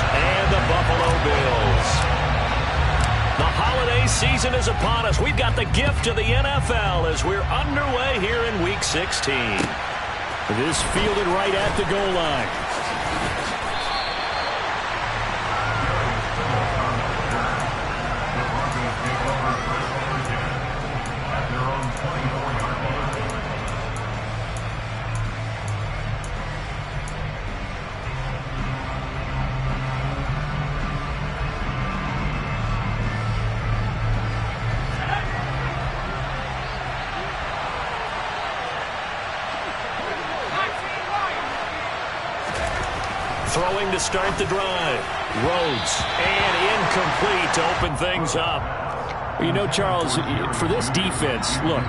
and the Buffalo Bills. The holiday season is upon us. We've got the gift of the NFL as we're underway here in Week 16. This fielded right at the goal line. Throwing to start the drive. Rhodes, and incomplete to open things up. You know, Charles, for this defense, look,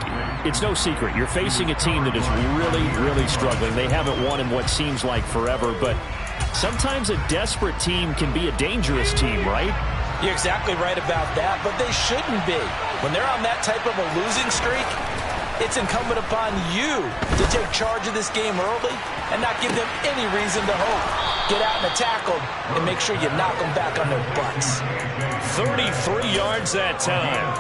it's no secret. You're facing a team that is really, really struggling. They haven't won in what seems like forever, but sometimes a desperate team can be a dangerous team, right? You're exactly right about that, but they shouldn't be. When they're on that type of a losing streak, it's incumbent upon you to take charge of this game early and not give them any reason to hope. Get out and attack them and make sure you knock them back on their butts. 33 yards that time.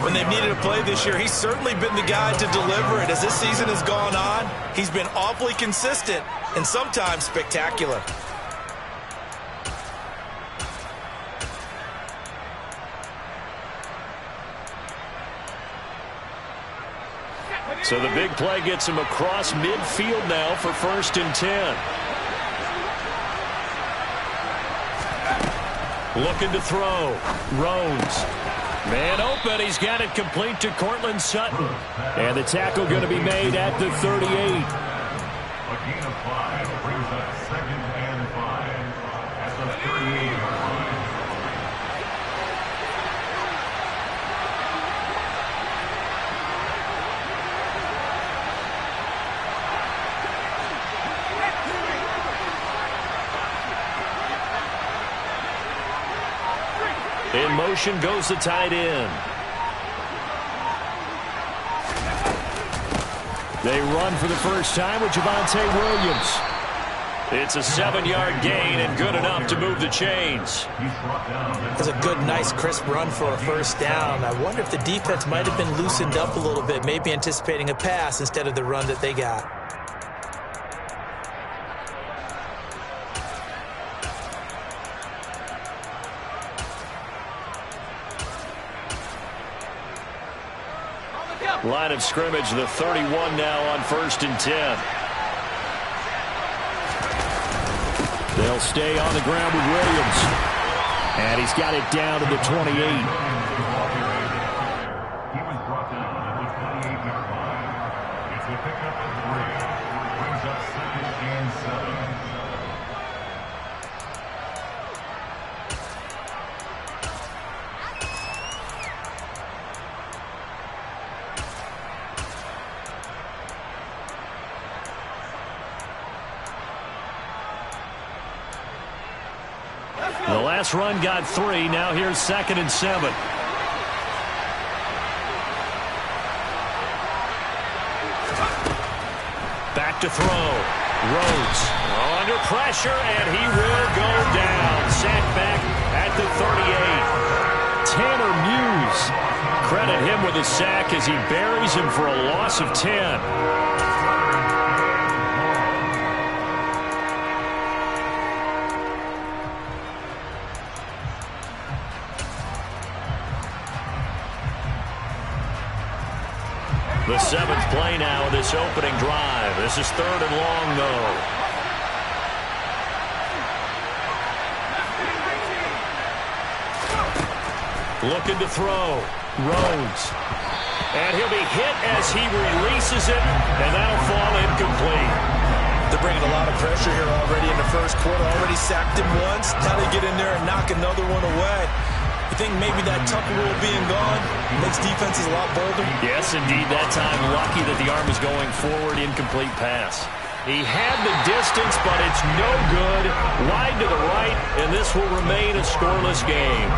When they've needed a play this year, he's certainly been the guy to deliver it. As this season has gone on, he's been awfully consistent and sometimes spectacular. So the big play gets him across midfield now for 1st and 10. Looking to throw. Rhodes. Man open. He's got it complete to Cortland Sutton. And the tackle going to be made at the 38. A gain of 5 brings up 2nd and 5 at the 38-yard line. In motion goes the tight end. They run for the first time with Javonte Williams. It's a 7-yard gain and good enough to move the chains. It's a good, nice, crisp run for a first down. I wonder if the defense might have been loosened up a little bit, maybe anticipating a pass instead of the run that they got. Line of scrimmage, the 31 now on 1st and 10. They'll stay on the ground with Williams. And he's got it down to the 28. He was brought down at the 28-yard line. It's a pickup of 3. Brings up 2nd and 7. The last run got 3. Now here's 2nd and 7. Back to throw. Rhodes under pressure, and he will go down. Sacked back at the 38. Tanner Muse. Credit him with a sack as he buries him for a loss of 10. The 7th play now of this opening drive. This is 3rd and long, though. Looking to throw. Rhodes. And he'll be hit as he releases it, and that'll fall incomplete. They're bringing a lot of pressure here already in the first quarter. Already sacked him once. Now they get in there and knock another one away. You think maybe that tuck rule being gone makes defenses a lot bolder? Yes, indeed. That time, lucky that the arm was going forward. Incomplete pass. He had the distance, but it's no good. Wide to the right, and this will remain a scoreless game.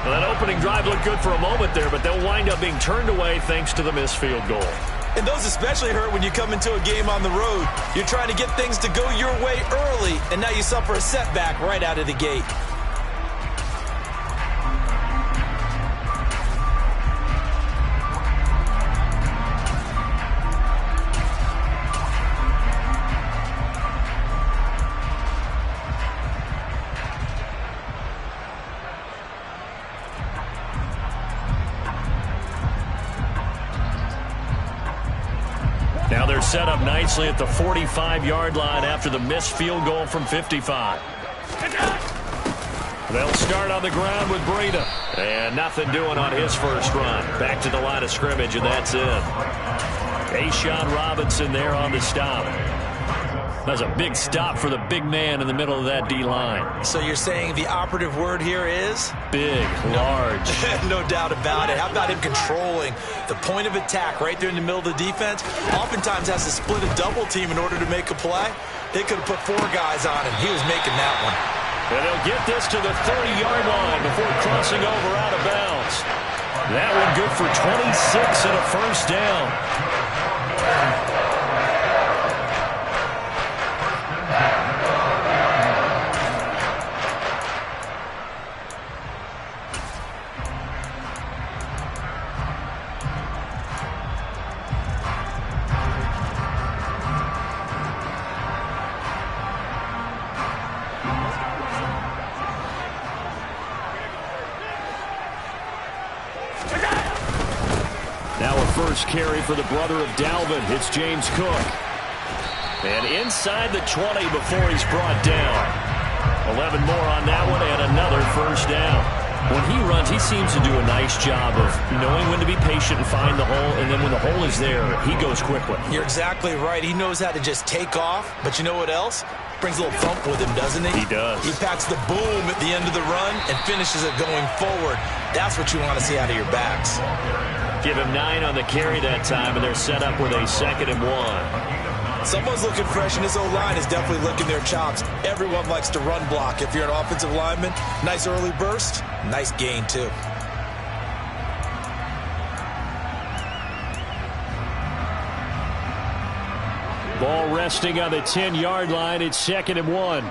Well, that opening drive looked good for a moment there, but they'll wind up being turned away thanks to the missed field goal. And those especially hurt when you come into a game on the road. You're trying to get things to go your way early, and now you suffer a setback right out of the gate. Now they're set up nicely at the 45-yard line after the missed field goal from 55. They'll start on the ground with Breida. And nothing doing on his first run. Back to the line of scrimmage, and that's it. A'Shawn Robinson there on the stop. That's a big stop for the big man in the middle of that D-line. So you're saying the operative word here is? Big, large. No doubt about it. How about him controlling the point of attack right there in the middle of the defense? Oftentimes has to split a double team in order to make a play. They could have put 4 guys on him. He was making that one. And they'll get this to the 30-yard line before crossing over out of bounds. That one good for 26 and a first down. Now a first carry for the brother of Dalvin. It's James Cook. And inside the 20 before he's brought down. 11 more on that one and another first down. When he runs, he seems to do a nice job of knowing when to be patient and find the hole, and then when the hole is there, he goes quickly. You're exactly right. He knows how to just take off, but you know what else? Brings a little thump with him, doesn't he? He does. He packs the boom at the end of the run and finishes it going forward. That's what you want to see out of your backs. Give him 9 on the carry that time, and they're set up with a 2nd and 1. Someone's looking fresh, and his O-line is definitely licking their chops. Everyone likes to run block. If you're an offensive lineman, nice early burst, nice gain, too. Ball resting on the 10-yard line. It's 2nd and 1.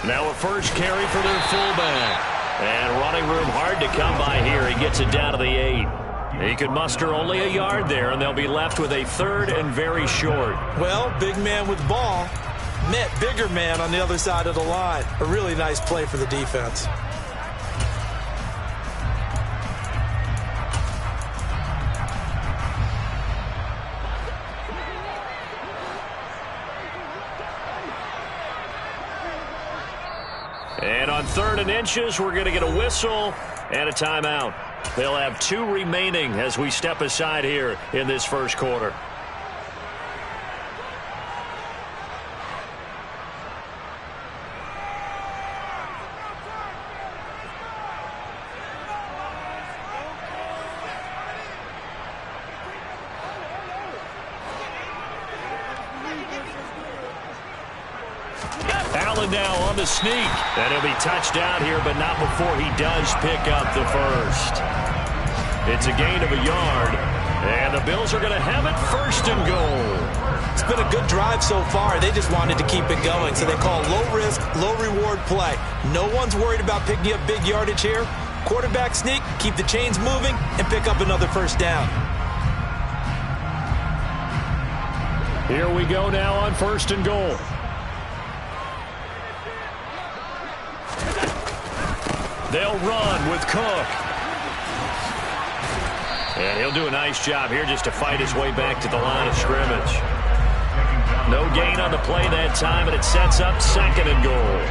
Now a first carry for their fullback. And running room hard to come by here. He gets it down to the 8. He could muster only a yard there, and they'll be left with a 3rd and very short. Well, big man with ball met bigger man on the other side of the line. A really nice play for the defense. And on 3rd and inches, we're going to get a whistle and a timeout. They'll have 2 remaining as we step aside here in this first quarter. Allen now on the sneak. And he'll be touched down here, but not before he does pick up the first. It's a gain of a yard. And the Bills are going to have it 1st and goal. It's been a good drive so far. They just wanted to keep it going. So they call low-risk, low-reward play. No one's worried about picking up big yardage here. Quarterback sneak, keep the chains moving, and pick up another first down. Here we go now on 1st and goal. They'll run with Cook. And he'll do a nice job here just to fight his way back to the line of scrimmage. No gain on the play that time, and it sets up 2nd and goal.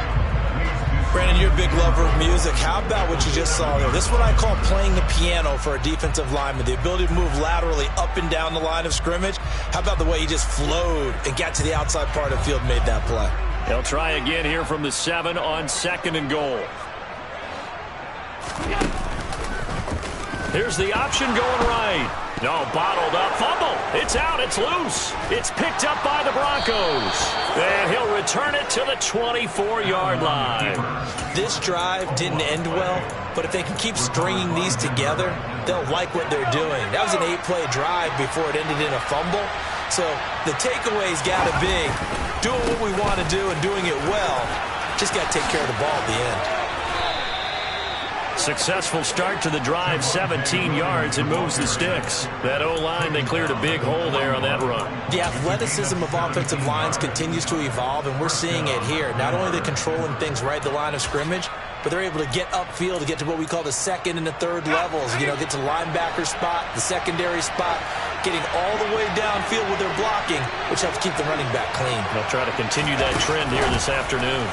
Brandon, you're a big lover of music. How about what you just saw there? This is what I call playing the piano for a defensive lineman. The ability to move laterally up and down the line of scrimmage. How about the way he just flowed and got to the outside part of the field and made that play? They'll try again here from the 7 on 2nd and goal. Here's the option going right. No, bottled up. Fumble. It's out. It's loose. It's picked up by the Broncos. And he'll return it to the 24-yard line. This drive didn't end well, but if they can keep stringing these together, they'll like what they're doing. That was an 8-play drive before it ended in a fumble. So the takeaway's got to be doing what we want to do and doing it well. Just got to take care of the ball at the end. Successful start to the drive, 17 yards, and moves the sticks. That O-line, they cleared a big hole there on that run. The athleticism of offensive lines continues to evolve, and we're seeing it here. Not only are they controlling things right at the line of scrimmage, but they're able to get upfield to get to what we call the second and the third levels. You know, get to the linebacker spot, the secondary spot, getting all the way downfield with their blocking, which helps keep the running back clean. They'll try to continue that trend here this afternoon.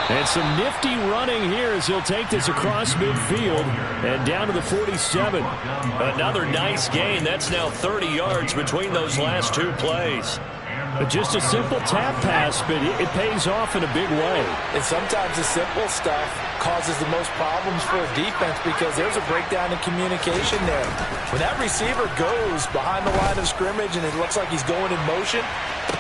And some nifty running here as he'll take this across midfield and down to the 47. Another nice gain. That's now 30 yards between those last two plays. But just a simple tap pass, but it pays off in a big way. And sometimes the simple stuff causes the most problems for a defense because there's a breakdown in communication there. When that receiver goes behind the line of scrimmage and it looks like he's going in motion,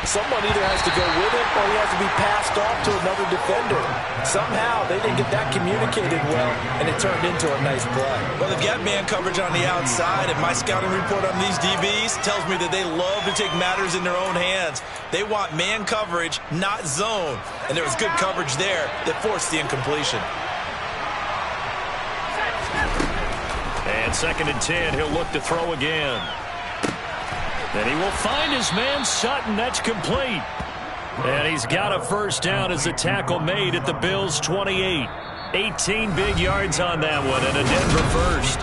someone either has to go with him or he has to be passed off to another defender. Somehow they didn't get that communicated well, and it turned into a nice play. Well, they've got man coverage on the outside, and my scouting report on these DBs tells me that they love to take matters in their own hands. They want man coverage, not zone. And there was good coverage there that forced the incompletion. And 2nd and 10, he'll look to throw again. And he will find his man Sutton. That's complete. And he's got a first down as the tackle made at the Bills' 28. 18 big yards on that one and a Denver first.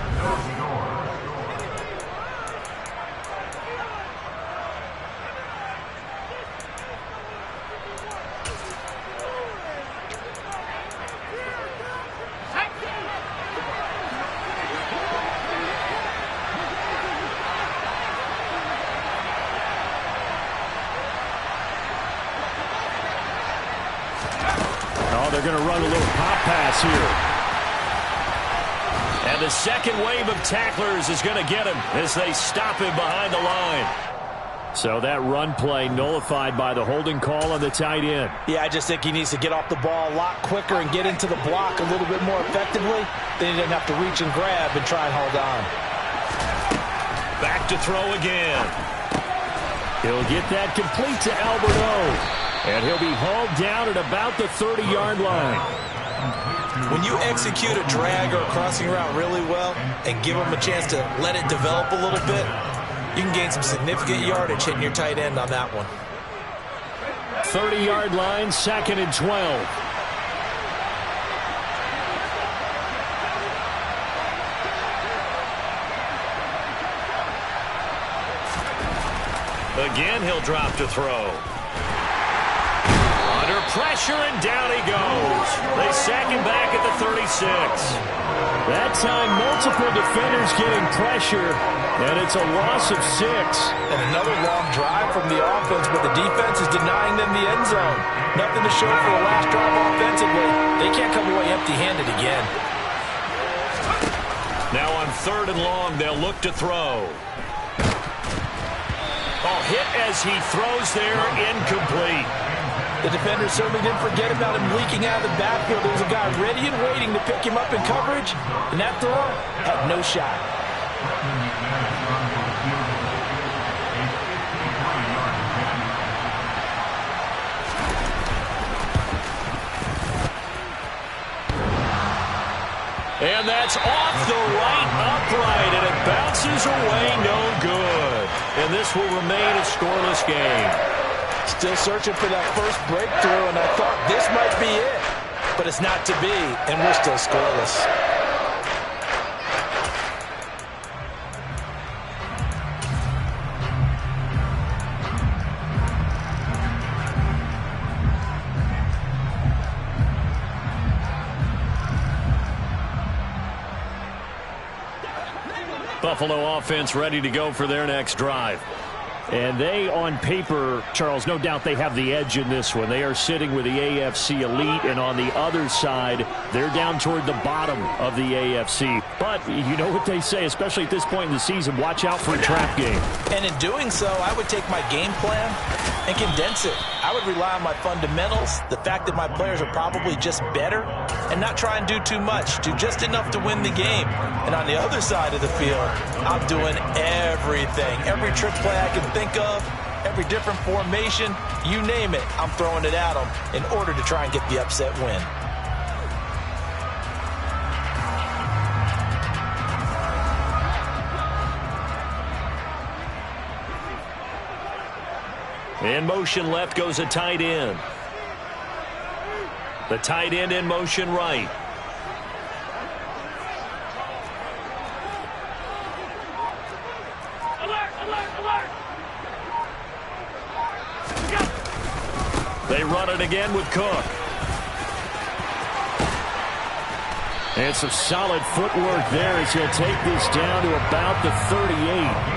They're going to run a little pop pass here. And the second wave of tacklers is going to get him as they stop him behind the line. So that run play nullified by the holding call on the tight end. Yeah, I just think he needs to get off the ball a lot quicker and get into the block a little bit more effectively. Then he doesn't have to reach and grab and try and hold on. Back to throw again. He'll get that complete to Alberto. And he'll be hauled down at about the 30-yard line. When you execute a drag or a crossing route really well and give them a chance to let it develop a little bit, you can gain some significant yardage hitting your tight end on that one. 30-yard line, 2nd and 12. Again, he'll drop to throw. Under pressure, and down he goes. They sack him back at the 36. That time, multiple defenders getting pressure, and it's a loss of 6. And another long drive from the offense, but the defense is denying them the end zone. Nothing to show for the last drive offensively. They can't come away empty-handed again. Now on 3rd and long, they'll look to throw. Oh, hit as he throws there, incomplete. The defenders certainly didn't forget about him leaking out of the backfield. There was a guy ready and waiting to pick him up in coverage, and that throw had no shot. And that's off the right upright, and it bounces away, no good. And this will remain a scoreless game. Still searching for that first breakthrough, and I thought this might be it. But it's not to be, and we're still scoreless. Buffalo offense ready to go for their next drive. And they, on paper, Charles, no doubt they have the edge in this one. They are sitting with the AFC elite, and on the other side, they're down toward the bottom of the AFC. But you know what they say, especially at this point in the season, watch out for a trap game. And in doing so, I would take my game plan and condense it. I would rely on my fundamentals, the fact that my players are probably just better, and not try and do too much, do just enough to win the game. And on the other side of the field, I'm doing everything. Every trick play I can think of, every different formation, you name it, I'm throwing it at them in order to try and get the upset win. In motion left goes a tight end. The tight end in motion right. They run it again with Cook. And some solid footwork there as he'll take this down to about the 38.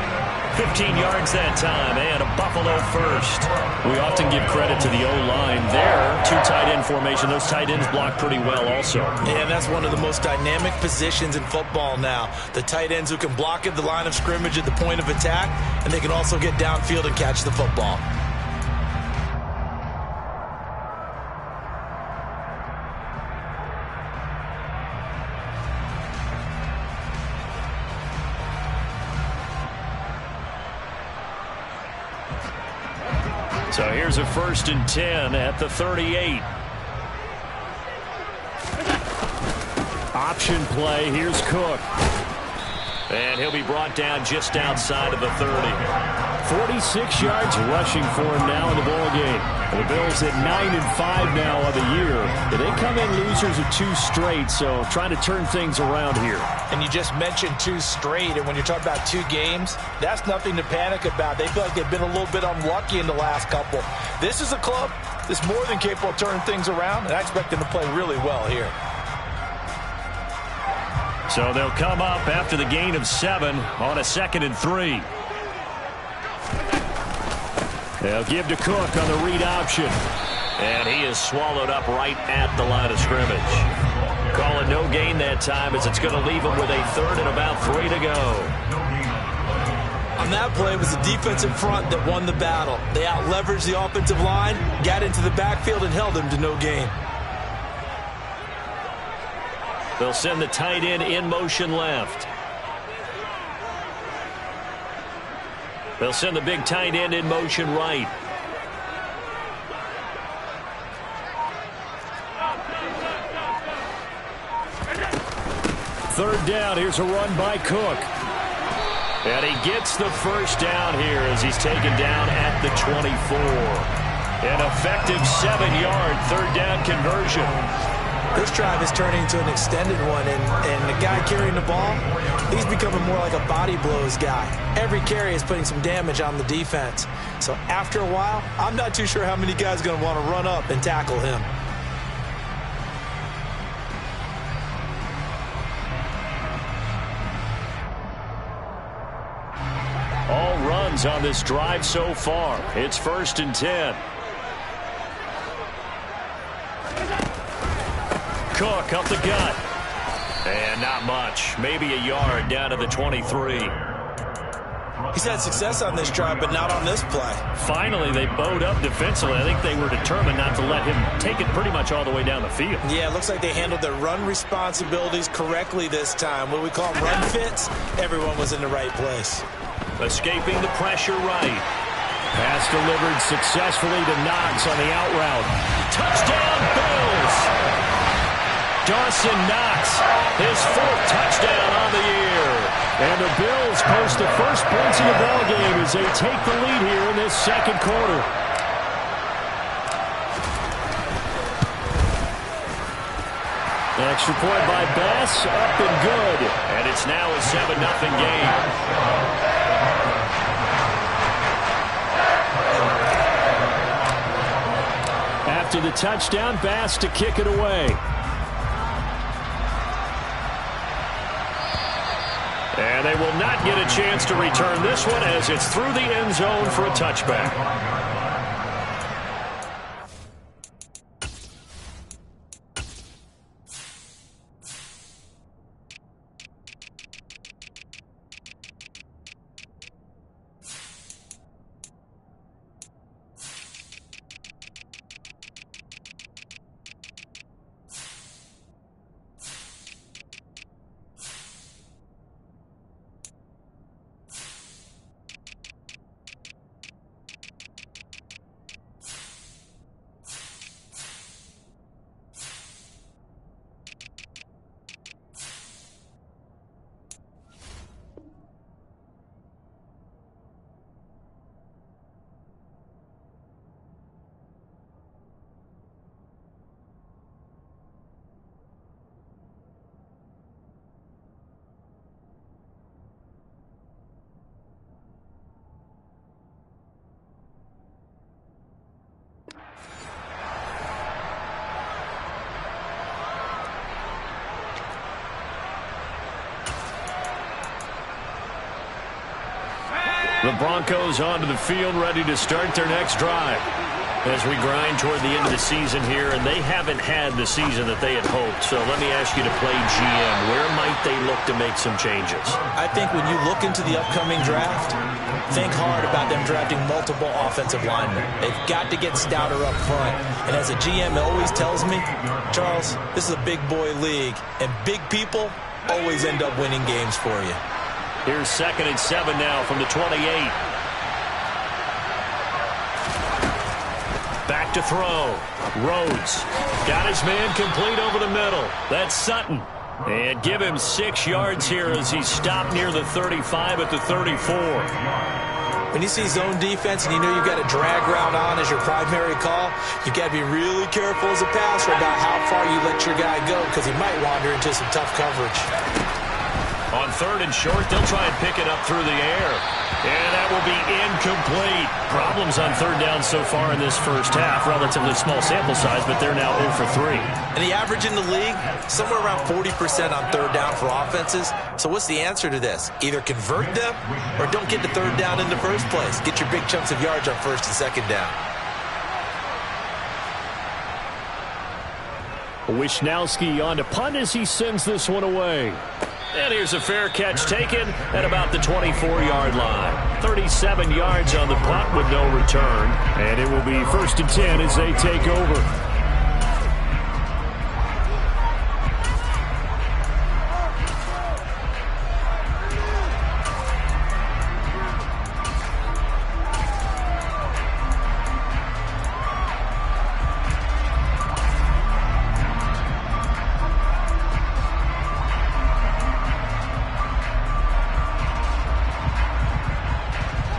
15 yards that time, and a Buffalo first. We often give credit to the O-line there. Two tight end formation. Those tight ends block pretty well also. And that's one of the most dynamic positions in football now. The tight ends who can block at the line of scrimmage at the point of attack, and they can also get downfield and catch the football. So here's a 1st and 10 at the 38. Option play. Here's Cook. And he'll be brought down just outside of the 30. 46 yards rushing for him now in the ball game. And the Bills at 9-5 now on the year. But they come in losers of 2 straight, so trying to turn things around here. And you just mentioned 2 straight, and when you're talking about 2 games, that's nothing to panic about. They feel like they've been a little bit unlucky in the last couple. This is a club that's more than capable of turning things around, and I expect them to play really well here. So they'll come up after the gain of 7 on a 2nd and 3. They'll give to Cook on the read option. And he is swallowed up right at the line of scrimmage. Calling no gain that time as it's going to leave him with a 3rd and about 3 to go. On that play, it was the defensive front that won the battle. They out-leveraged the offensive line, got into the backfield, and held him to no gain. They'll send the tight end in motion left. They'll send the big tight end in motion right. Third down. Here's a run by Cook. And he gets the first down here as he's taken down at the 24. An effective 7-yard third down conversion. This drive is turning into an extended one, and the guy carrying the ball, he's becoming more like a body blows guy. Every carry is putting some damage on the defense. So after a while, I'm not too sure how many guys are going to want to run up and tackle him. All runs on this drive so far. It's 1st and 10. Cook up the gut. And not much. Maybe a yard down to the 23. He's had success on this drive, but not on this play. Finally, they bowed up defensively. I think they were determined not to let him take it pretty much all the way down the field. Yeah, it looks like they handled their run responsibilities correctly this time. What we call run fits, everyone was in the right place. Escaping the pressure right. Pass delivered successfully to Knox on the out route. Touchdown, Bills! Dawson Knox, his 4th touchdown on the year. And the Bills post the first points in the ballgame as they take the lead here in this 2nd quarter. Extra point by Bass, up and good. And it's now a 7-0 game. After the touchdown, Bass to kick it away. And And they will not get a chance to return this one as it's through the end zone for a touchback. The Broncos onto the field, ready to start their next drive. As we grind toward the end of the season here, and they haven't had the season that they had hoped. So let me ask you to play GM. Where might they look to make some changes? I think when you look into the upcoming draft, think hard about them drafting multiple offensive linemen. They've got to get stouter up front. And as a GM always tells me, Charles, this is a big boy league, and big people always end up winning games for you. Here's 2nd and 7 now from the 28. Back to throw. Rhodes got his man complete over the middle. That's Sutton. And give him 6 yards here as he stopped near the 35 at the 34. When you see zone defense and you know you've got a drag route on as your primary call, you've got to be really careful as a passer about how far you let your guy go because he might wander into some tough coverage. On 3rd and short, they'll try and pick it up through the air. And that will be incomplete. Problems on 3rd down so far in this first half. Relatively small sample size, but they're now 0 for 3. And the average in the league, somewhere around 40% on 3rd down for offenses. So what's the answer to this? Either convert them or don't get to 3rd down in the first place. Get your big chunks of yards on 1st and 2nd down. Wisnowski on to punt as he sends this one away. And here's a fair catch taken at about the 24-yard line. 37 yards on the punt with no return. And it will be 1st and 10 as they take over.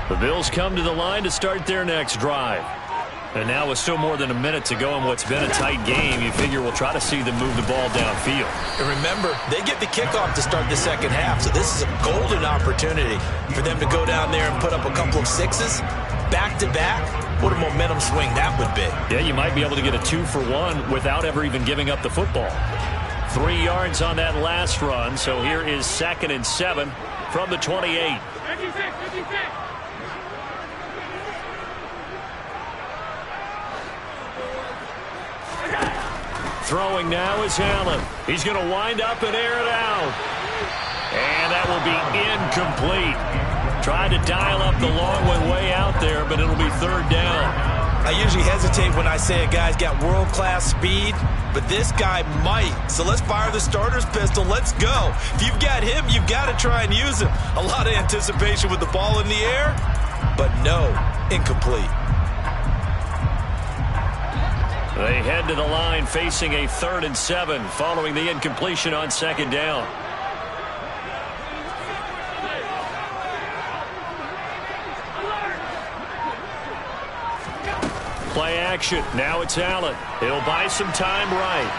The Bills come to the line to start their next drive. And now with still more than a minute to go in what's been a tight game, you figure we'll try to see them move the ball downfield. And remember, they get the kickoff to start the second half, so this is a golden opportunity for them to go down there and put up a couple of sixes back-to-back. What a momentum swing that would be. Yeah, you might be able to get a 2-for-1 without ever even giving up the football. 3 yards on that last run, so here is 2nd and 7 from the 28. 56. Throwing now is Allen. He's going to wind up and air it out. And that will be incomplete. Tried to dial up the long one way out there, but it'll be 3rd down. I usually hesitate when I say a guy's got world-class speed, but this guy might. So let's fire the starter's pistol. Let's go. If you've got him, you've got to try and use him. A lot of anticipation with the ball in the air, but no, incomplete. They head to the line facing a 3rd and 7 following the incompletion on 2nd down. Play action. Now it's Allen. He'll buy some time right.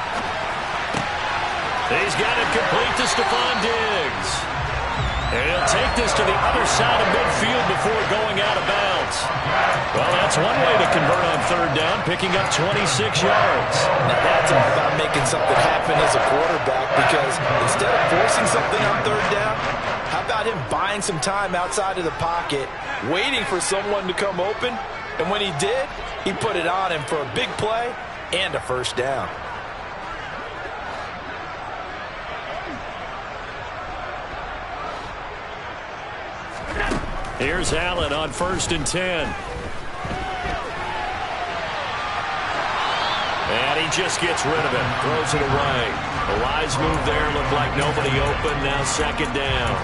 He's got it complete to Stephon Diggs. And he'll take this to the other side of midfield before going out of bounds. Well, that's one way to convert on 3rd down, picking up 26 yards. Now that's all about making something happen as a quarterback, because instead of forcing something on 3rd down, How about him buying some time outside of the pocket, waiting for someone to come open, and when he did, he put it on him for a big play and a first down. Here's Allen on 1st and 10. And he just gets rid of it. Throws it away. A wise move there. Looked like nobody open. Now 2nd down.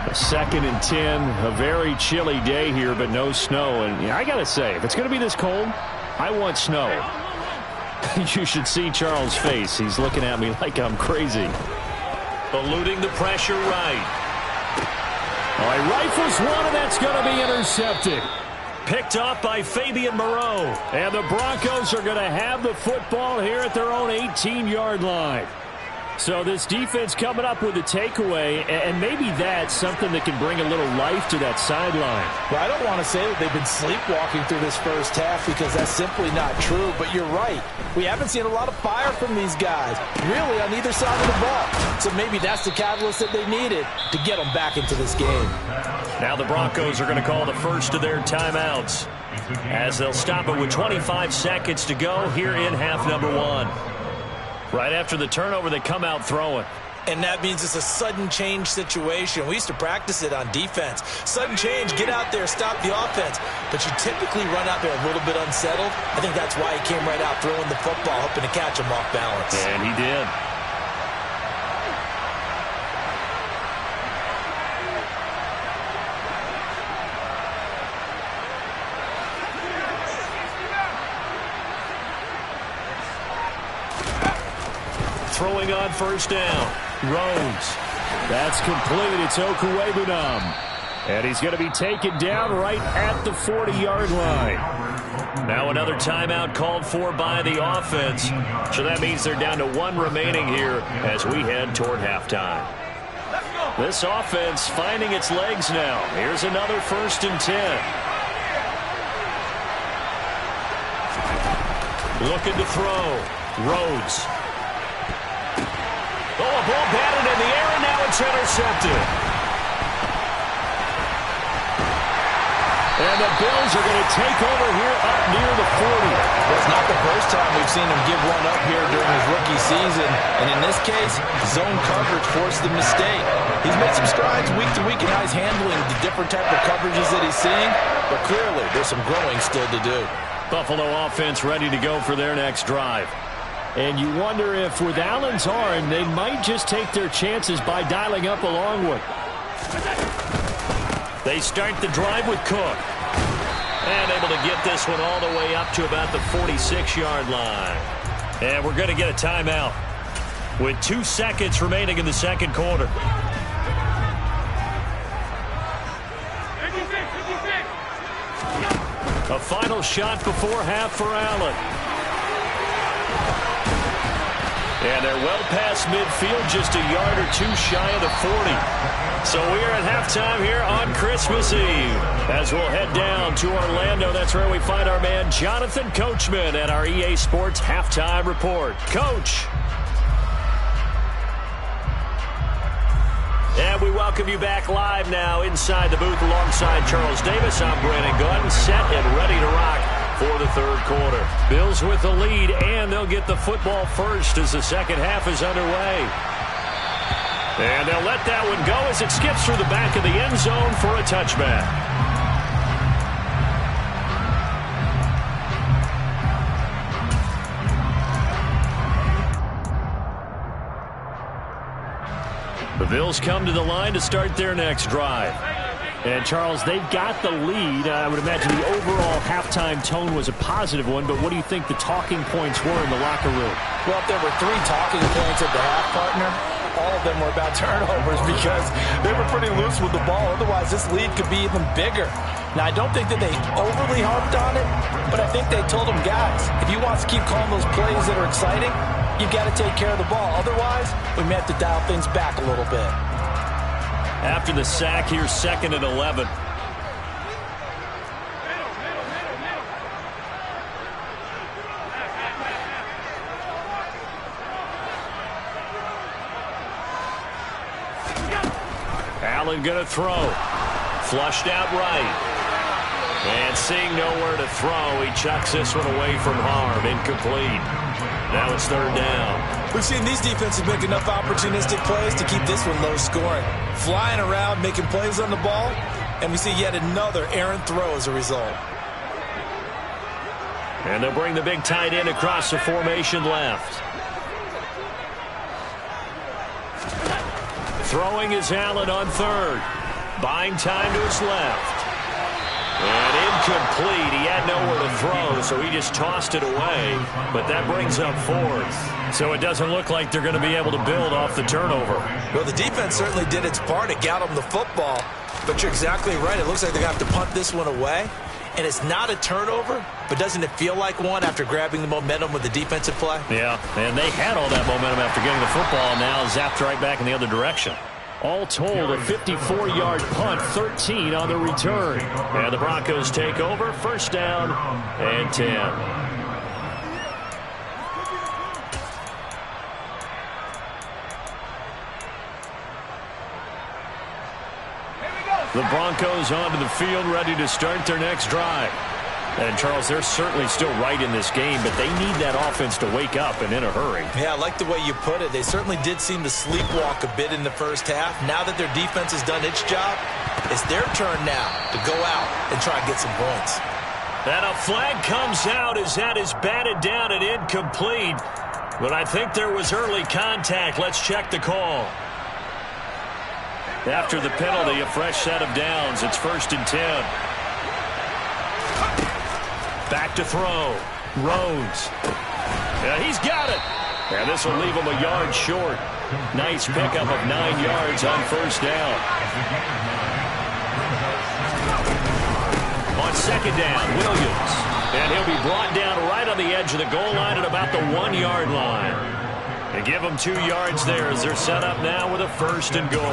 A 2nd and 10. A very chilly day here, but no snow. And I got to say, if it's going to be this cold, I want snow. You should see Charles' face. He's looking at me like I'm crazy. Eluding the pressure right. All right, rifles one, and that's going to be intercepted. Picked off by Fabian Moreau. And the Broncos are going to have the football here at their own 18-yard line. So this defense coming up with a takeaway, and maybe that's something that can bring a little life to that sideline. Well, I don't want to say that they've been sleepwalking through this first half because that's simply not true, but you're right. We haven't seen a lot of fire from these guys, really, on either side of the ball. So maybe that's the catalyst that they needed to get them back into this game. Now the Broncos are going to call the first of their timeouts as they'll stop it with 25 seconds to go here in half number 1. Right after the turnover, they come out throwing. And that means it's a sudden change situation. We used to practice it on defense. Sudden change, get out there, stop the offense. But you typically run out there a little bit unsettled. I think that's why he came right out throwing the football, hoping to catch him off balance. And he did. Throwing on 1st down. Rhodes. That's complete. It's Okuwebunam. And he's going to be taken down right at the 40-yard line. Now another timeout called for by the offense. So that means they're down to 1 remaining here as we head toward halftime. This offense finding its legs now. Here's another 1st and 10. Looking to throw. Rhodes. Oh, a ball batted in the air, and now it's intercepted. And the Bills are going to take over here up near the 40. Well, it's not the first time we've seen him give one up here during his rookie season. And in this case, zone coverage forced the mistake. He's made some strides week to week in how he's handling the different type of coverages that he's seeing. But clearly, there's some growing still to do. Buffalo offense ready to go for their next drive. And you wonder if with Allen's arm, they might just take their chances by dialing up a long one. They start the drive with Cook. And able to get this one all the way up to about the 46-yard line. And we're going to get a timeout with 2 seconds remaining in the second quarter. A final shot before half for Allen. And they're well past midfield, just a yard or 2 shy of the 40. So we are at halftime here on Christmas Eve. As we'll head down to Orlando, that's where we find our man Jonathan Coachman at our EA Sports Halftime Report. Coach. And we welcome you back live now inside the booth alongside Charles Davis. I'm Brandon Gunn, set and ready to rock for the third quarter. Bills with the lead, and they'll get the football first as the second half is underway. And they'll let that one go as it skips through the back of the end zone for a touchback. The Bills come to the line to start their next drive. And, Charles, they've got the lead. I would imagine the overall halftime tone was a positive one, but what do you think the talking points were in the locker room? Well, if there were 3 talking points at the half, partner, all of them were about turnovers because they were pretty loose with the ball. Otherwise, this lead could be even bigger. Now, I don't think that they overly harped on it, but I think they told them, guys, if you want to keep calling those plays that are exciting, you've got to take care of the ball. Otherwise, we may have to dial things back a little bit. After the sack, here's 2nd and 11. Allen going to throw. Flushed out right. And seeing nowhere to throw, he chucks this one away from harm. Incomplete. Now it's third down. We've seen these defenses make enough opportunistic plays to keep this one low scoring. Flying around, making plays on the ball, and we see yet another errant throw as a result. And they'll bring the big tight end across the formation left. Throwing is Allen on third. Buying time to his left. And incomplete. He had nowhere to throw, so he just tossed it away. But that brings up fourth. So it doesn't look like they're going to be able to build off the turnover. Well, the defense certainly did its part. It got them the football. But you're exactly right. It looks like they're going to have to punt this one away. And it's not a turnover, but doesn't it feel like one after grabbing the momentum with the defensive play? Yeah, and they had all that momentum after getting the football, and now zapped right back in the other direction. All told, a 54-yard punt, 13 on the return. And the Broncos take over, first down and 10. The Broncos onto the field, ready to start their next drive. And, Charles, they're certainly still right in this game, but they need that offense to wake up and in a hurry. Yeah, I like the way you put it. They certainly did seem to sleepwalk a bit in the first half. Now that their defense has done its job, it's their turn now to go out and try and get some points. And a flag comes out as that is batted down and incomplete. But I think there was early contact. Let's check the call. After the penalty, a fresh set of downs. It's first and 10. Back to throw. Rhodes. Yeah, he's got it. And this will leave him a yard short. Nice pickup of 9 yards on first down. On second down, Williams. And he'll be brought down right on the edge of the goal line at about the 1-yard line. They give them 2 yards there as they're set up now with a first and goal.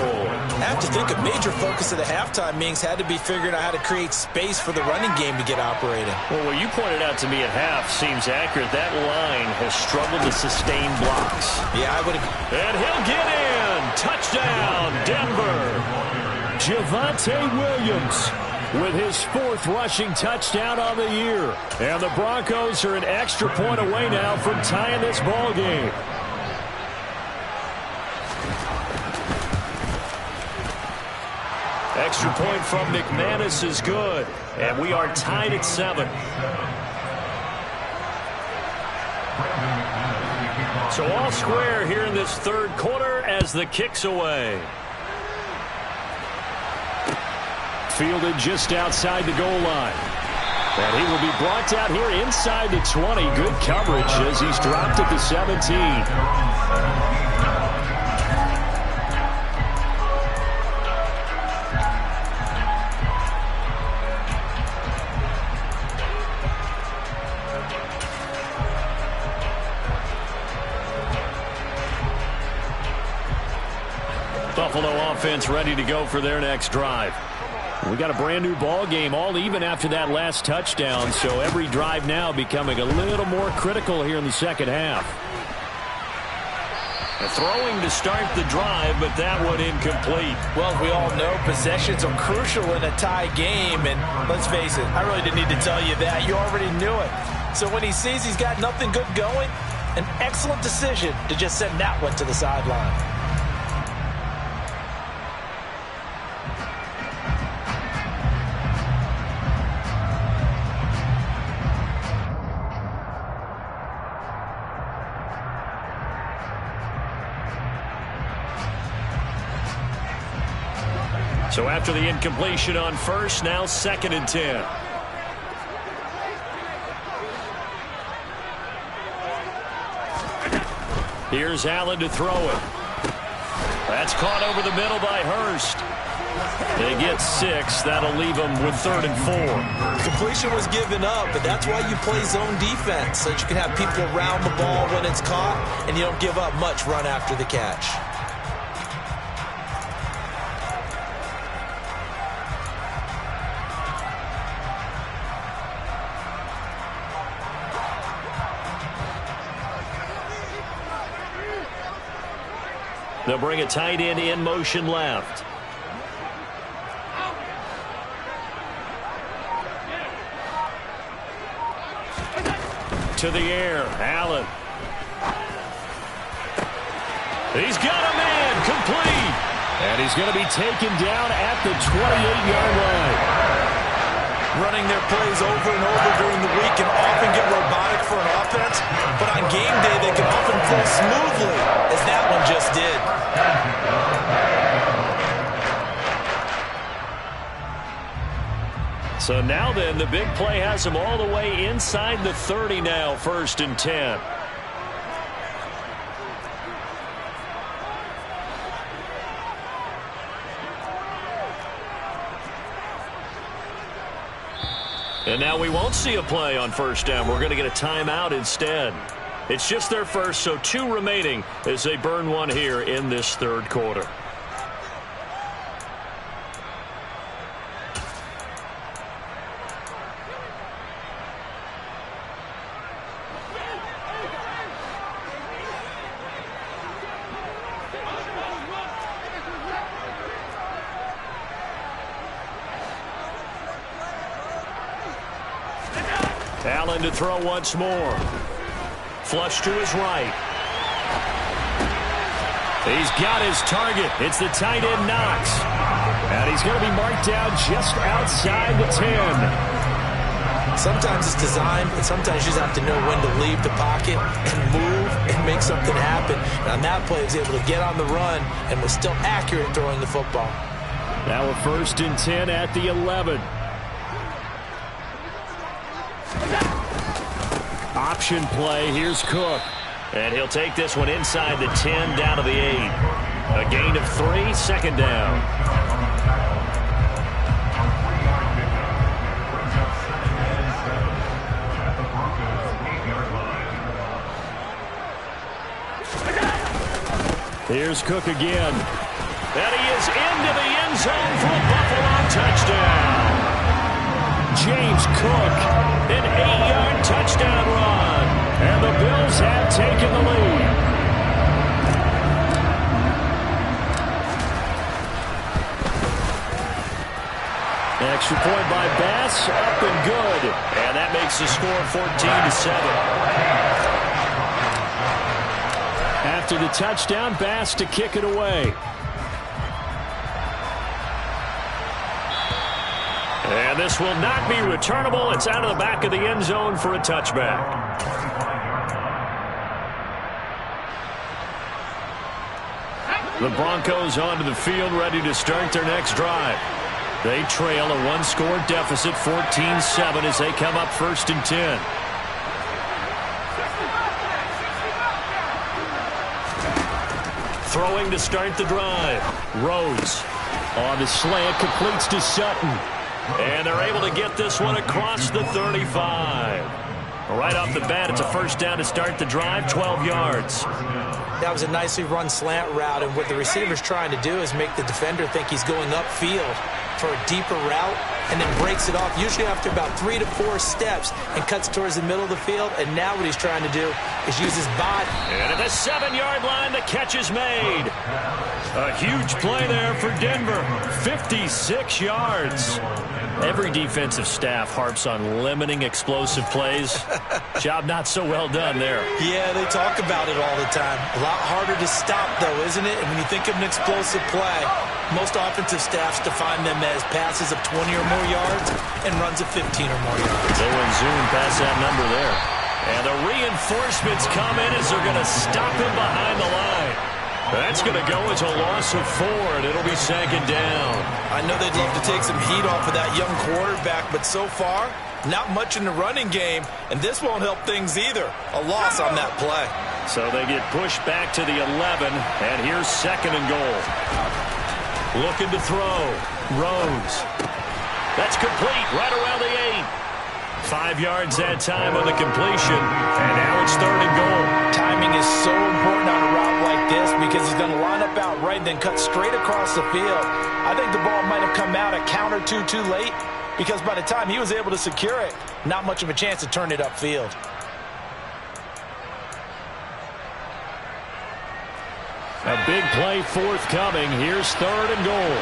I have to think a major focus of the halftime meetings had to be figuring out how to create space for the running game to get operating. Well, what you pointed out to me at half seems accurate. That line has struggled to sustain blocks. Yeah, I would agree. And he'll get in. Touchdown, Denver. Javonte Williams with his 4th rushing touchdown on the year. And the Broncos are an extra point away now from tying this ball game. Extra point from McManus is good. And we are tied at 7. So all square here in this third quarter as the kick's away. Fielded just outside the goal line. And he will be brought down here inside the 20. Good coverage as he's dropped at the 17. Buffalo offense ready to go for their next drive. We got a brand new ball game, all even after that last touchdown, so every drive now becoming a little more critical here in the second half. Throwing to start the drive, but that one incomplete. Well, we all know possessions are crucial in a tie game, and let's face it, I really didn't need to tell you that. You already knew it. So when he sees he's got nothing good going, an excellent decision to just send that one to the sideline. So after the incompletion on first, now second and 10. Here's Allen to throw it. That's caught over the middle by Hurst. They get 6. That'll leave them with 3rd and 4. Completion was given up, but that's why you play zone defense, so that you can have people around the ball when it's caught, and you don't give up much run after the catch. They'll bring a tight end in motion left. to the air. Allen. He's got a man, complete. And he's going to be taken down at the 28-yard line. Running their plays over and over during the week can often get robotic for an offense, but on game day they can often flow smoothly, as that one just did. So now then, the big play has him all the way inside the 30 now, 1st and 10. And now we won't see a play on 1st down. We're going to get a timeout instead. It's just their first, so 2 remaining as they burn one here in this 3rd quarter. Allen to throw once more. Flush to his right. He's got his target. It's the tight end Knox. And he's going to be marked down just outside the 10. Sometimes it's designed, and sometimes you just have to know when to leave the pocket and move and make something happen. And on that play, he was able to get on the run and was still accurate throwing the football. Now a 1st and 10 at the 11. Option play. Here's Cook. And he'll take this one inside the 10 down to the 8. A gain of 3, 2nd down. Here's Cook again. And he is into the end zone for a Buffalo touchdown. James Cook, an 8-yard touchdown run. And the Bills have taken the lead. Extra point by Bass, up and good. And that makes the score 14-7. After the touchdown, Bass to kick it away. And this will not be returnable. It's out of the back of the end zone for a touchback. The Broncos onto the field, ready to start their next drive. They trail a 1-score deficit, 14-7, as they come up 1st and 10. Throwing to start the drive. Rhodes on the slant, completes to Sutton. And they're able to get this one across the 35. Right off the bat, it's a 1st down to start the drive, 12 yards. That was a nicely run slant route, and what the receiver's trying to do is make the defender think he's going upfield for a deeper route, and then breaks it off, usually after about 3 to 4 steps, and cuts towards the middle of the field. And now what he's trying to do is use his body. And at the 7-yard line, the catch is made. A huge play there for Denver, 56 yards. Every defensive staff harps on limiting explosive plays. Job not so well done there. Yeah, they talk about it all the time. A lot harder to stop, though, isn't it? And when you think of an explosive play, most offensive staffs define them as passes of 20 or more yards and runs of 15 or more yards. They went zoom past that number there. And the reinforcements come in as they're going to stop him behind the line. That's going to go as a loss of 4, and it'll be 2nd down. I know they'd love to take some heat off of that young quarterback, but so far, not much in the running game, and this won't help things either. A loss on that play. So they get pushed back to the 11, and here's 2nd and goal. Looking to throw. Rhodes. That's complete right around the 8. 5 yards that time on the completion, and now it's 3rd and goal. Timing is so important on a route like this because he's going to line up out right and then cut straight across the field. I think the ball might have come out a count or two too late because by the time he was able to secure it, not much of a chance to turn it upfield. A big play forthcoming. Here's 3rd and goal.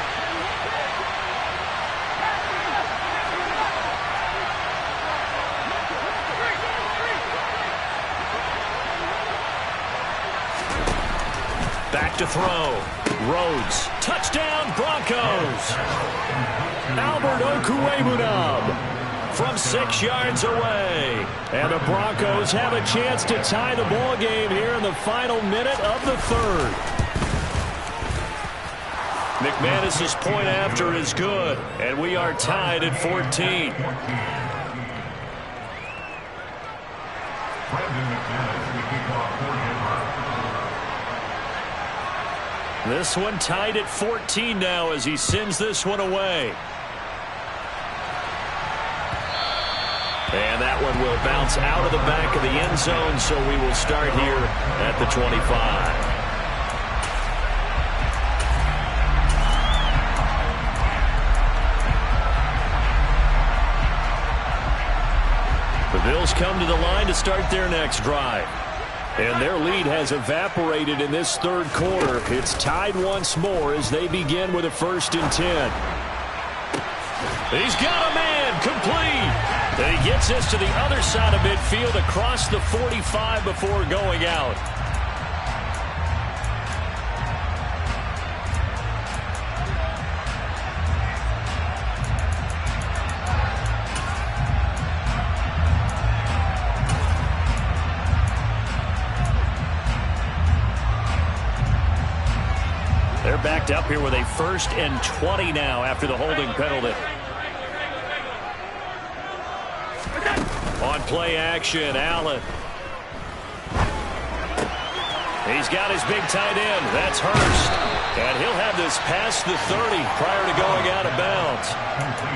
back to throw. Rhodes. Touchdown, Broncos. Albert Okwuegbunam from 6 yards away. And the Broncos have a chance to tie the ball game here in the final minute of the third. McManus's point after is good, and we are tied at 14. This one tied at 14 now as he sends this one away. And that one will bounce out of the back of the end zone, so we will start here at the 25. The Bills come to the line to start their next drive. And their lead has evaporated in this third quarter. It's tied once more as they begin with a 1st and 10. He's got a man, complete. And he gets this to the other side of midfield across the 45 before going out. They're backed up here with a 1st and 20 now after the holding penalty. On play action, Allen. He's got his big tight end. That's Hurst. And he'll have this past the 30 prior to going out of bounds.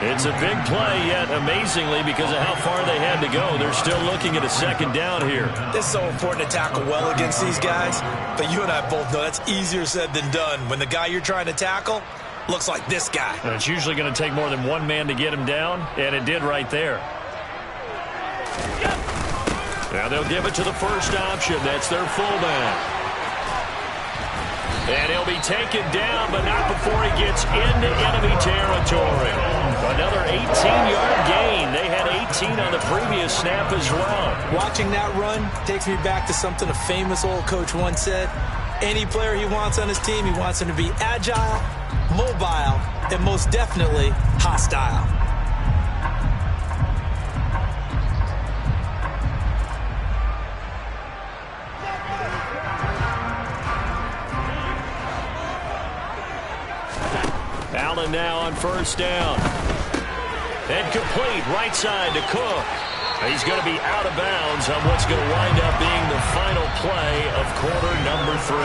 It's a big play, yet amazingly, because of how far they had to go, they're still looking at a 2nd down here. It's so important to tackle well against these guys, but you and I both know that's easier said than done when the guy you're trying to tackle looks like this guy. And it's usually going to take more than one man to get him down, and it did right there. Now they'll give it to the first option. That's their fullback. And he'll be taken down, but not before he gets into enemy territory. Another 18-yard gain. They had 18 on the previous snap as well. Watching that run takes me back to something a famous old coach once said. Any player he wants on his team, he wants him to be agile, mobile, and most definitely hostile. Allen now on 1st down. And complete right side to Cook. He's going to be out of bounds on what's going to wind up being the final play of quarter number 3.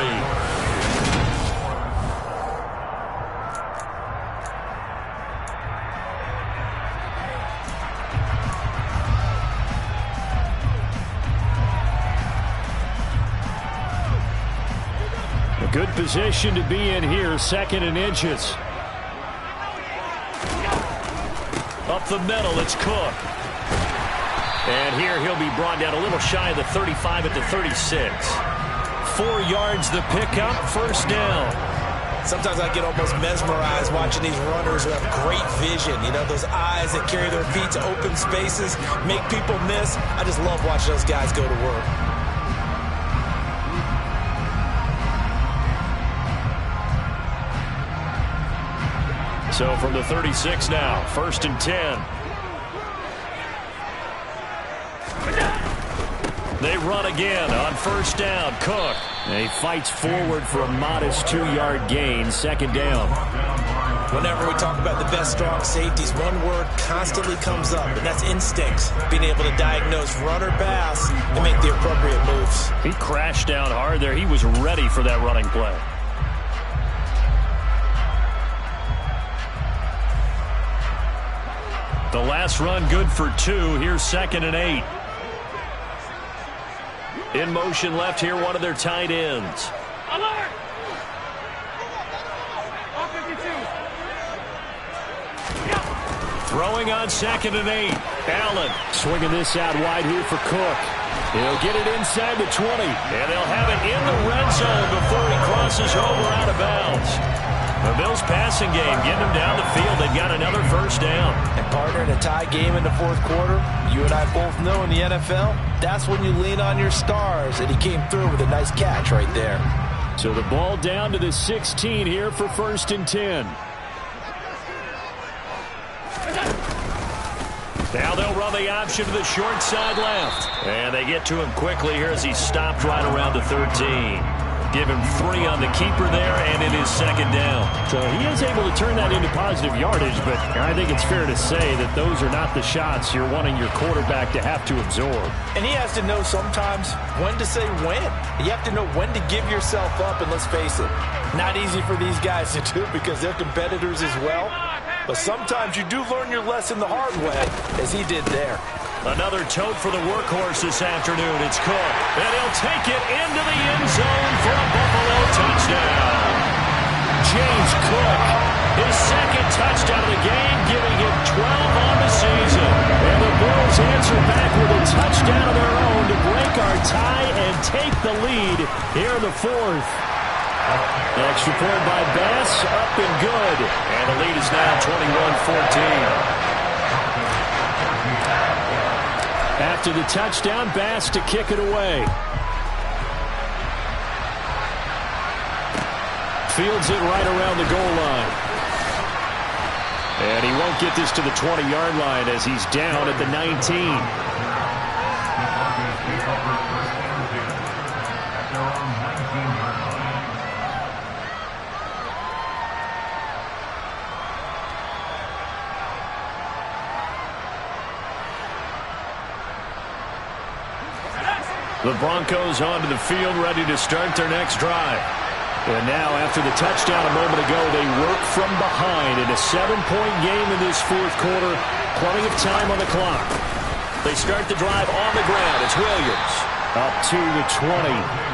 Good position to be in here, 2nd and inches. Up the middle, it's Cook. And here he'll be brought down a little shy of the 35 at the 36. 4 yards the pickup, 1st down. Sometimes I get almost mesmerized watching these runners who have great vision. You know, those eyes that carry their feet to open spaces, make people miss. I just love watching those guys go to work. So from the 36 now, 1st and 10. They run again on 1st down. Cook. And he fights forward for a modest 2-yard gain, 2nd down. Whenever we talk about the best strong safeties, one word constantly comes up, and that's instincts. Being able to diagnose run or pass and make the appropriate moves. He crashed down hard there. He was ready for that running play. The last run good for 2. Here's 2nd and 8. In motion left here, one of their tight ends. Alert! Throwing on 2nd and 8. Allen swinging this out wide here for Cook. He'll get it inside the 20. And they'll have it in the red zone before he crosses over out of bounds. The Bills passing game, getting them down the field. They've got another 1st down. And partner, in a tie game in the 4th quarter, you and I both know in the NFL, that's when you lean on your stars. And he came through with a nice catch right there. So the ball down to the 16 here for 1st and 10. Now they'll run the option to the short side left. And they get to him quickly here as he stopped right around the 13. Give him 3 on the keeper there, and it is 2nd down. So he is able to turn that into positive yardage, but I think it's fair to say that those are not the shots you're wanting your quarterback to have to absorb. And he has to know sometimes when to say when. You have to know when to give yourself up, and let's face it, not easy for these guys to do because they're competitors as well. But sometimes you do learn your lesson the hard way, as he did there. Another tote for the workhorse this afternoon. It's Cook. And he'll take it into the end zone for a Buffalo touchdown. James Cook, his 2nd touchdown of the game, giving him 12 on the season. And the Bills answer back with a touchdown of their own to break our tie and take the lead here in the 4th. Extra point by Bass, up and good. And the lead is now 21-14. After the touchdown, Bass to kick it away. Fields it right around the goal line. And he won't get this to the 20-yard line as he's down at the 19. The Broncos onto the field, ready to start their next drive. And now, after the touchdown a moment ago, they work from behind in a 7-point game in this 4th quarter. Plenty of time on the clock. They start the drive on the ground. It's Williams. Up to the 20.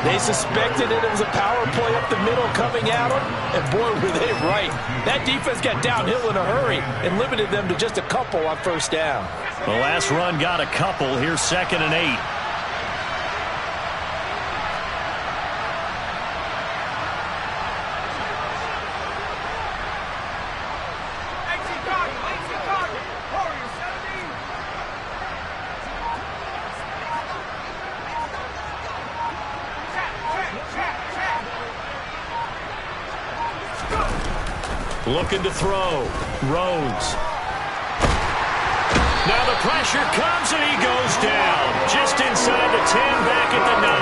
They suspected it was a power play up the middle coming at them, and boy, were they right. That defense got downhill in a hurry and limited them to just a couple on 1st down. The last run got a couple. Here's 2nd and 8. Looking to throw. Rhodes. Now the pressure comes and he goes down. Just inside the 10, back at the 9.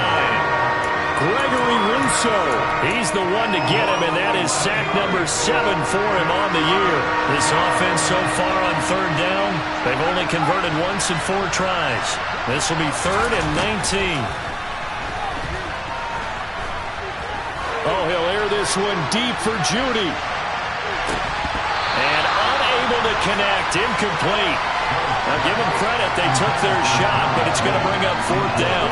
Gregory Rousseau. He's the one to get him, and that is sack number 7 for him on the year. This offense so far on 3rd down, they've only converted once in 4 tries. This will be 3rd and 19. Oh, he'll air this one deep for Judy. And unable to connect, incomplete. Now give them credit, they took their shot, but it's going to bring up 4th down.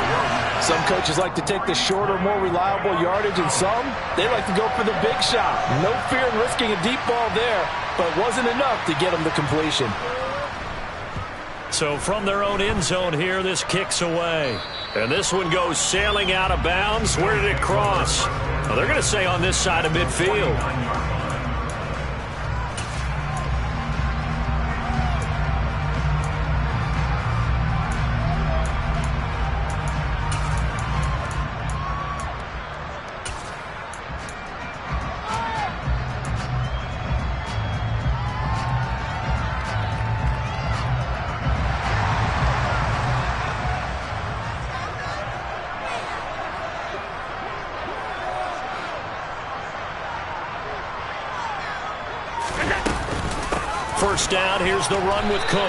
Some coaches like to take the shorter, more reliable yardage, and some, they like to go for the big shot. No fear in risking a deep ball there, but it wasn't enough to get them the completion. So from their own end zone here, this kicks away. And this one goes sailing out of bounds. Where did it cross? Well, they're going to say on this side of midfield. First down, here's the run with Cook.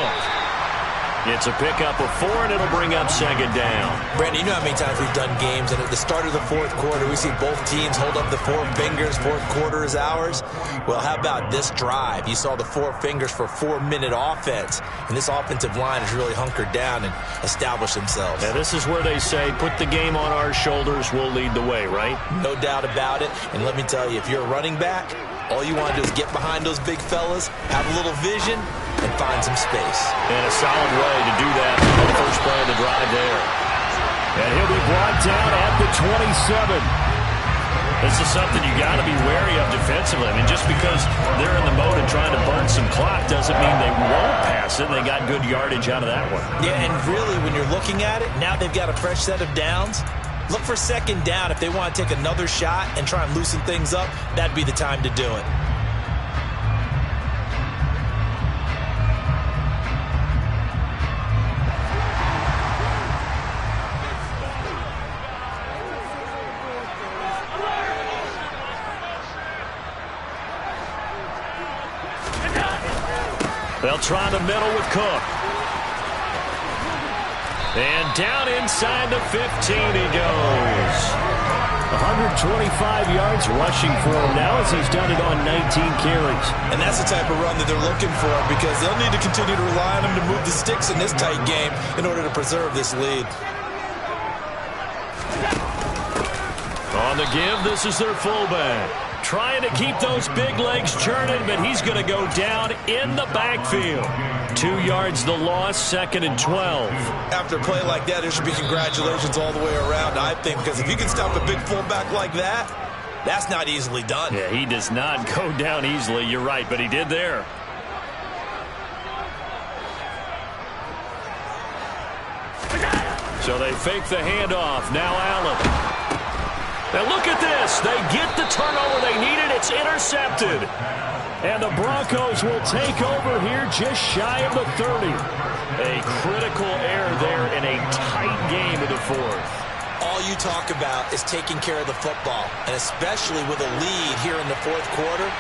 It's a pickup of 4, and it'll bring up 2nd down. Brandon, you know how many times we've done games, and at the start of the 4th quarter, we see both teams hold up the 4 fingers, 4th quarter is ours. Well, how about this drive? You saw the 4 fingers for 4-minute offense, and this offensive line has really hunkered down and established themselves. Now, this is where they say, put the game on our shoulders, we'll lead the way, right? No doubt about it, and let me tell you, if you're a running back, all you want to do is get behind those big fellas, have a little vision, and find some space. And a solid way to do that on the first play of the drive there. And he'll be brought down at the 27. This is something you got to be wary of defensively. I mean, just because they're in the mode of trying to burn some clock doesn't mean they won't pass it. They got good yardage out of that one. Yeah, and really, when you're looking at it, now they've got a fresh set of downs. Look for second down. If they want to take another shot and try and loosen things up, that'd be the time to do it. They'll try the middle with Cook. And down inside the 15 he goes. 125 yards rushing for him now as he's done it on 19 carries. And that's the type of run that they're looking for because they'll need to continue to rely on him to move the sticks in this tight game in order to preserve this lead. On the give, this is their fullback. Trying to keep those big legs churning, but he's going to go down in the backfield. 2 yards the loss, 2nd and 12. After a play like that, there should be congratulations all the way around, I think, because if you can stop a big fullback like that, that's not easily done. Yeah, he does not go down easily. You're right, but he did there. So they fake the handoff. Now Allen. Now look at this. They get the turnover they needed. It's intercepted. And the Broncos will take over here just shy of the 30. A critical error there in a tight game in the fourth. All you talk about is taking care of the football, and especially with a lead here in the fourth quarter.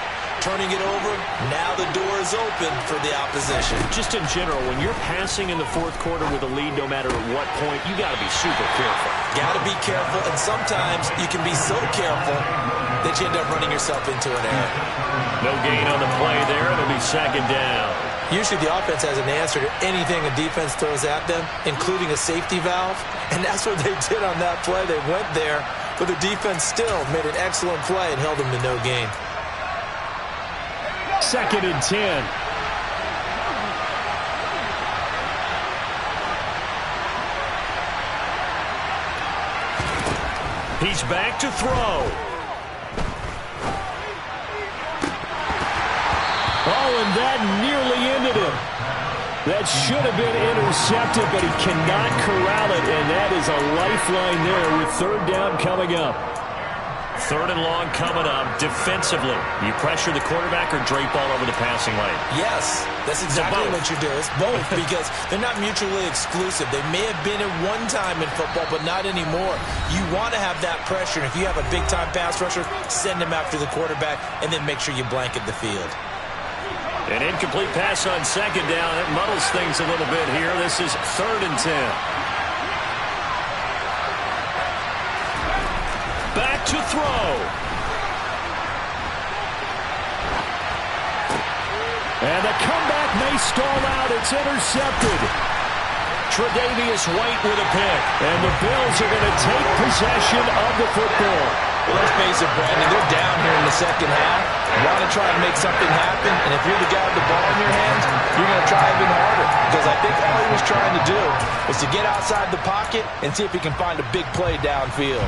Turning it over, now the door is open for the opposition. Just in general, when you're passing in the fourth quarter with a lead, no matter at what point, you got to be super careful. Got to be careful, and sometimes you can be so careful that you end up running yourself into an error. No gain on the play there. It'll be 2nd down. Usually the offense has an answer to anything a defense throws at them, including a safety valve, and that's what they did on that play. They went there, but the defense still made an excellent play and held them to no gain. 2nd and 10. He's back to throw. Oh, and that nearly ended him. That should have been intercepted, but he cannot corral it, and that is a lifeline there with 3rd down coming up. 3rd and long coming up. Defensively, you pressure the quarterback or drape all over the passing lane? Yes, that's exactly what you do. It's both because they're not mutually exclusive. They may have been at one time in football, but not anymore. You want to have that pressure, and if you have a big-time pass rusher, send him after the quarterback, and then make sure you blanket the field. An incomplete pass on 2nd down. It muddles things a little bit here. This is 3rd and 10. Back to throw. And the comeback may stall out. It's intercepted. Tre'Davious White with a pick. And the Bills are going to take possession of the football. Well, let's face it, Brandon, they're down here in the second half. Want to try and make something happen, and if you're the guy with the ball in your hands, you're going to try even harder. Because I think all he was trying to do was to get outside the pocket and see if he can find a big play downfield.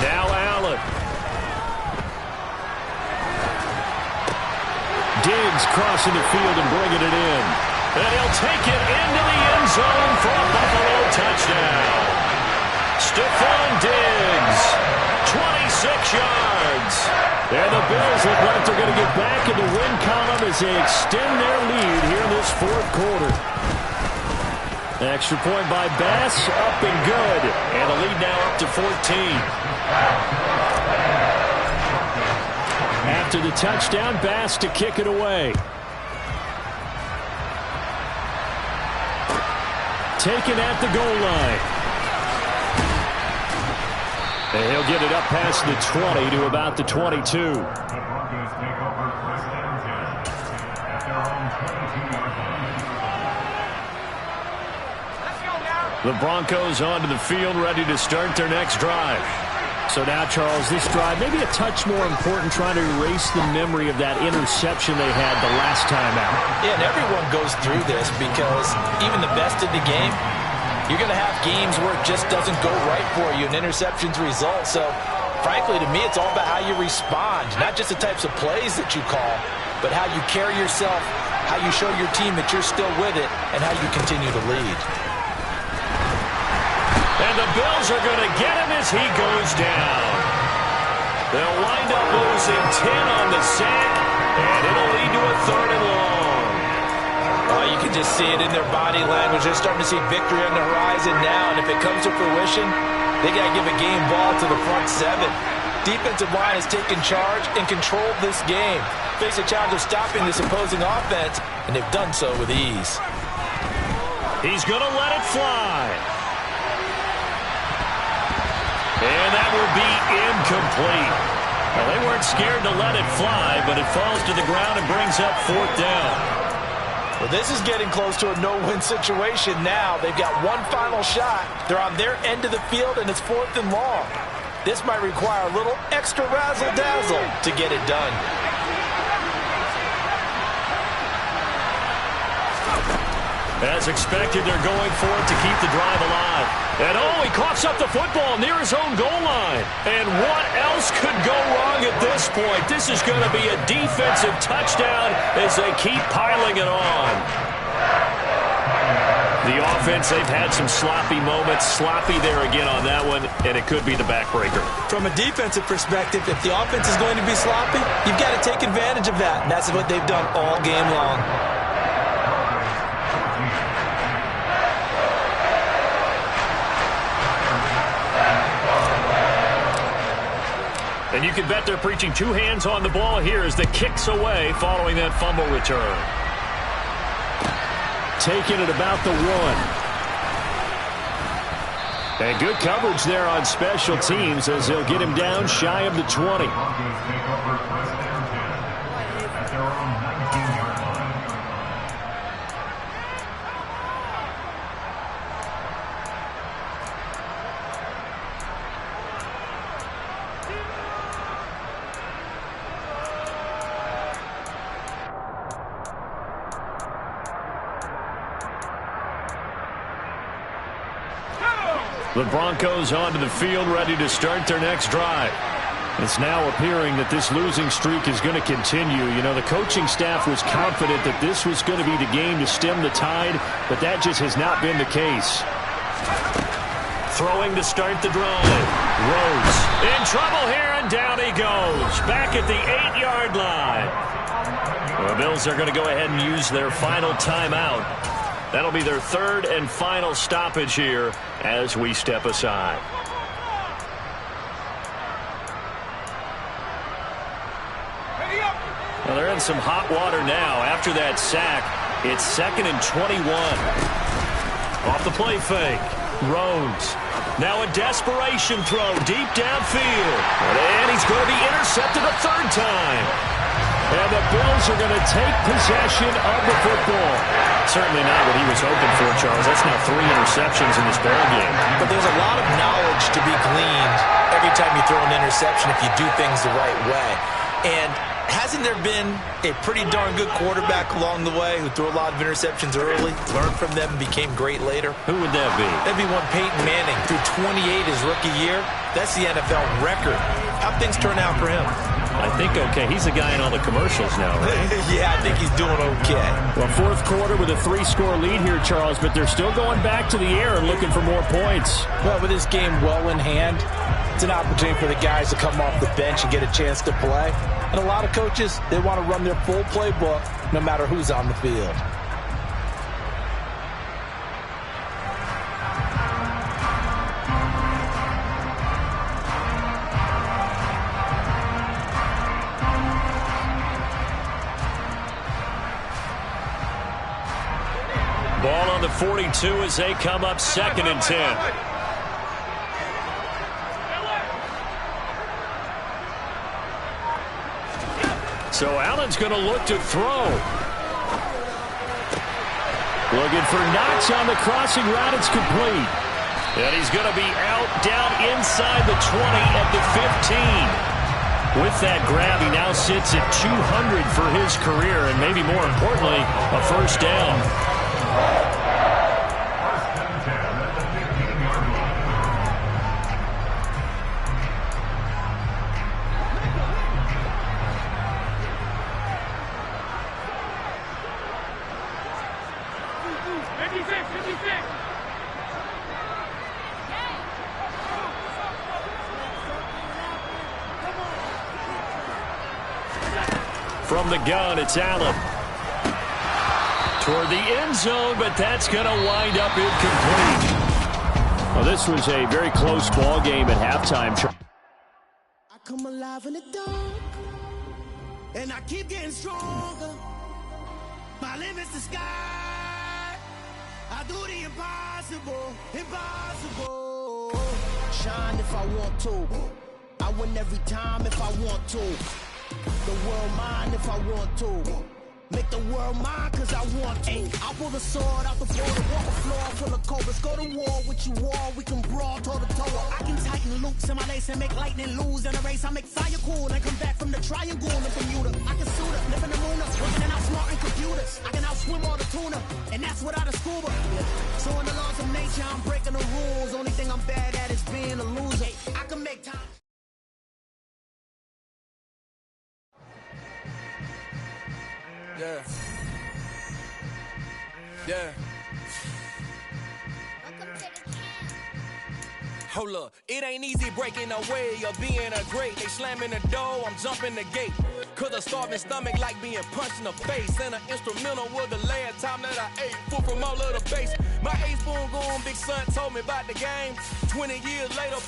Now Allen. Diggs crossing the field and bringing it in. And he'll take it into the end zone for a Buffalo touchdown. Stephon Diggs, 26 yards. And the Bills look like they're going to get back in the win column as they extend their lead here in this fourth quarter. Extra point by Bass, up and good. And the lead now up to 14. After the touchdown, Bass to kick it away. Taken at the goal line. And he'll get it up past the 20 to about the 22. The Broncos take over 1st and 10 at their own 22-yard line. The Broncos onto the field, ready to start their next drive. So now, Charles, this drive may be a touch more important, trying to erase the memory of that interception they had the last time out. Yeah, and everyone goes through this because even the best in the game, you're going to have games where it just doesn't go right for you, and interceptions result. So, frankly, to me, it's all about how you respond, not just the types of plays that you call, but how you carry yourself how you show your team that you're still with it, and how you continue to lead. And the Bills are going to get him as he goes down. They'll wind up losing 10 on the sack, and it'll lead to a 3rd and long. Oh, you can just see it in their body language. They're starting to see victory on the horizon now, and if it comes to fruition, they got to give a game ball to the front 7. Defensive line has taken charge and controlled this game. Face a challenge of stopping this opposing offense, and they've done so with ease. He's going to let it fly. And that will be incomplete. Well, they weren't scared to let it fly, but it falls to the ground and brings up 4th down. Well, this is getting close to a no-win situation now. They've got one final shot. They're on their end of the field, and it's 4th and long. This might require a little extra razzle-dazzle to get it done. As expected, they're going for it to keep the drive alive. And oh, he coughs up the football near his own goal line. And what else could go wrong at this point? This is going to be a defensive touchdown as they keep piling it on. The offense, they've had some sloppy moments. Sloppy there again on that one, and it could be the backbreaker. From a defensive perspective, if the offense is going to be sloppy, you've got to take advantage of that. And that's what they've done all game long. And you can bet they're preaching 2 hands on the ball here as the kick's away following that fumble return. Taking it about the 1. And good coverage there on special teams as they'll get him down shy of the 20. The Broncos onto the field, ready to start their next drive. It's now appearing that this losing streak is going to continue. You know, the coaching staff was confident that this was going to be the game to stem the tide, but that just has not been the case. Throwing to start the drive. Rhodes in trouble here, and down he goes. Back at the 8-yard line. The Bills are going to go ahead and use their final timeout. That'll be their 3rd and final stoppage here as we step aside. Well, they're in some hot water now. After that sack, it's 2nd and 21. Off the play fake. Rhodes. Now a desperation throw deep downfield. And he's going to be intercepted a 3rd time. And the Bills are going to take possession of the football. Certainly not what he was hoping for, Charles. That's now 3 interceptions in this ball game. But there's a lot of knowledge to be gleaned every time you throw an interception if you do things the right way. And hasn't there been a pretty darn good quarterback along the way who threw a lot of interceptions early, learned from them, and became great later? Who would that be? That'd be one Peyton Manning. Threw 28 his rookie year. That's the NFL record. How'd things turn out for him? I think okay. He's the guy in all the commercials now, right? Yeah, I think he's doing okay. Well, 4th quarter with a 3-score lead here, Charles, but they're still going back to the air and looking for more points. Well, with this game well in hand, it's an opportunity for the guys to come off the bench and get a chance to play. And a lot of coaches, they want to run their full playbook no matter who's on the field. Ball on the 42 as they come up 2nd and 10. So Allen's going to look to throw. Looking for Knox on the crossing route. It's complete. And he's going to be out down inside the 20 at the 15. With that grab, he now sits at 200 for his career, and maybe more importantly, a 1st down. From the gun, it's Allen. Toward the end zone, but that's going to wind up incomplete. Well, this was a very close ball game at halftime. I come alive in the dark, and I keep getting stronger. My limit's the sky. I do the impossible, impossible. Shine if I want to. I win every time if I want to. The world mine if I want to. Make the world mine cause I want to. I pull the sword out the border, walk the floor full of cobras. Go to war with you all, we can brawl toe to toe. I can tighten loops in my lace and make lightning lose in a race. I make fire cool and come back from the triangle in Bermuda. I can suit up, live in the moon up, working and outsmarting computers. I can outswim all the tuna, and that's without a scuba. So in the laws of nature, I'm breaking the rules. Only thing I'm bad at is being a loser. I can make time. Yeah. Yeah. Hold up, it ain't easy breaking away or being a great. They slamming the door, I'm jumping the gate. Cause a starving stomach like being punched in the face. And an instrumental was the last time that I ate food from all of the base. My ace spoon going, big son told me about the game. 20 years later,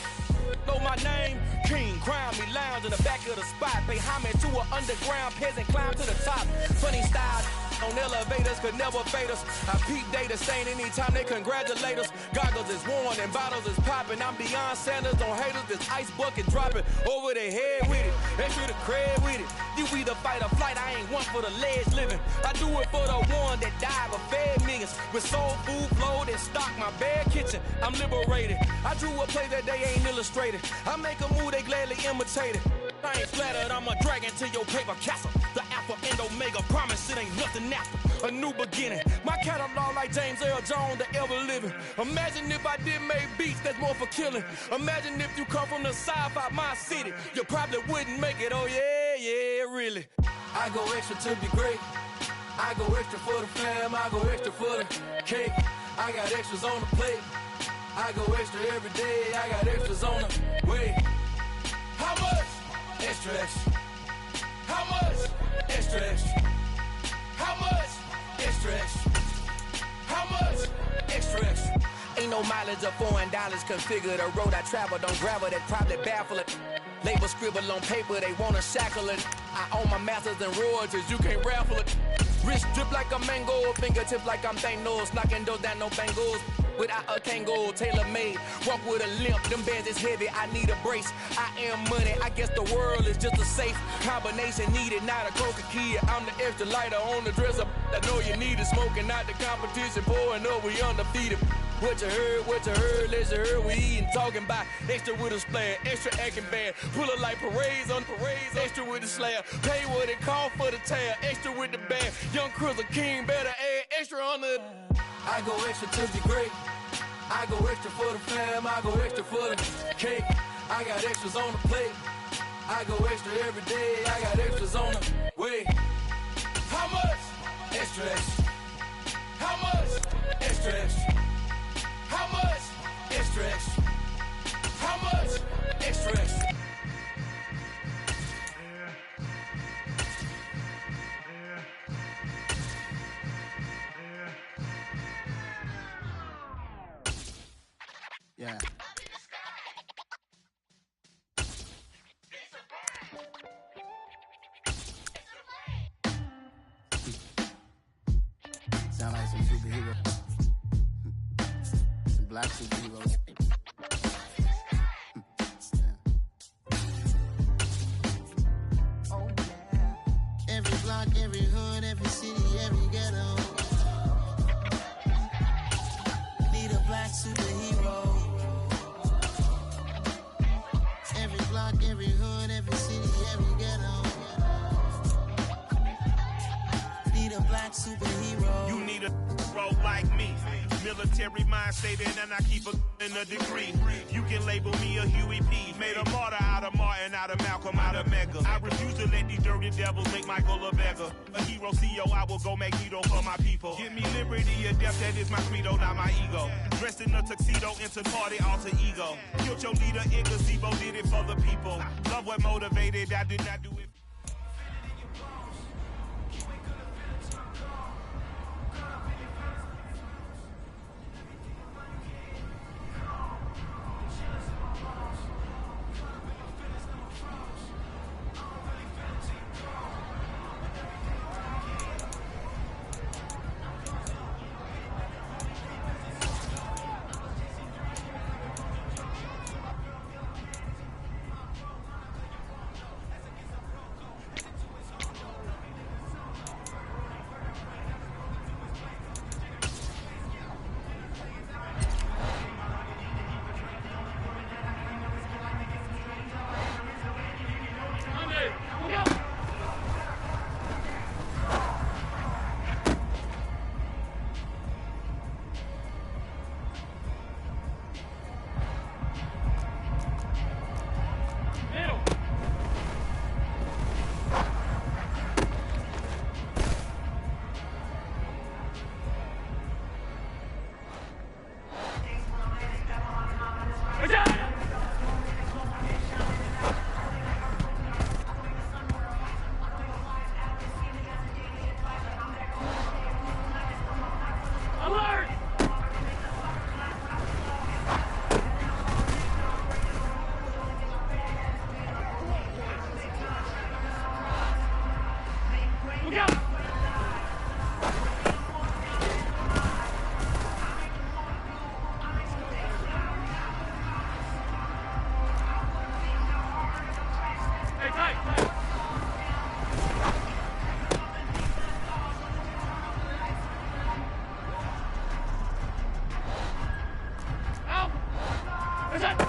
know my name. King, crown me, lounge in the back of the spot. Pay homage to an underground peasant, climb to the top. Funny style on elevators could never fade us. I peep data saying anytime they congratulate us. Goggles is worn and bottles is popping. I'm beyond Sanders, don't haters. This ice bucket dropping over their head with it. Extra the cred with it. You either fight or flight, I ain't one for the ledge living. I do it for the one that died but fed millions. With soul food flowed and stock my bad kitchen. I'm liberated. I drew a play that they ain't illustrated. I make a move, they gladly imitate it. I ain't flattered, I'm a dragon to your paper castle. The alpha and omega, promise it ain't nothing after. A new beginning. My catalog like James Earl Jones, the ever living. Imagine if I did make beats that's more for killing. Imagine if you come from the sci-fi my city. You probably wouldn't make it, oh yeah, really. I go extra to be great. I go extra for the fam, I go extra for the cake. I got extras on the plate. I go extra every day, I got extras on the way. How much? Extra, extra. How much? Extra, extra. How much? Extra, extra. How much? Extra, extra. Ain't no mileage of $4 configure the road I travel. Don't gravel that probably baffle it. Label scribble on paper, they wanna shackle it. I own my masters and royalties, you can't raffle it. Wrist drip like a mango, fingertip like I'm Thanos. Knocking doors down, no bangles. Without a Kango, tailor-made. Walk with a limp, them bands is heavy, I need a brace. I am money, I guess the world is just a safe combination needed, not a coca key. I'm the extra lighter on the dresser. I know you need it, smoking out the competition, pouring up, we undefeated. What you heard, let's you heard, we eating, talking about extra with a splash, extra acting bad. Pull it like parades on parades, extra with the slab. Pay what it call for the tab, extra with the band. Young Chris, a king, better add extra on the. I go extra to be great. I go extra for the fam, I go extra for the cake. I got extras on the plate. I go extra every day, I got extras on the way. How much? Extra, extra. How much? Extra, extra. How much? Extra, extra. How much? Extra, extra. Yeah. Sound like some superheroes. Some black superheroes. Oh yeah. Every block, every hood, every city, every ghetto. Need a black superhero. Every block, every hood, every city, every ghetto. Need a black superhero. You need a bro like me. Military mind stated, and I keep in a degree. You can label me a Huey P. Made a martyr out of Martin, out of Malcolm, out of Mega. I refuse to let these dirty devils make Michael a beggar. A hero CEO, I will go Magneto for my people. Give me liberty or death, that is my credo, not my ego. Dressed in a tuxedo, into party, alter ego. Killed your leader in gazebo, did it for the people. Love what motivated, I did not do it. Out! Is it?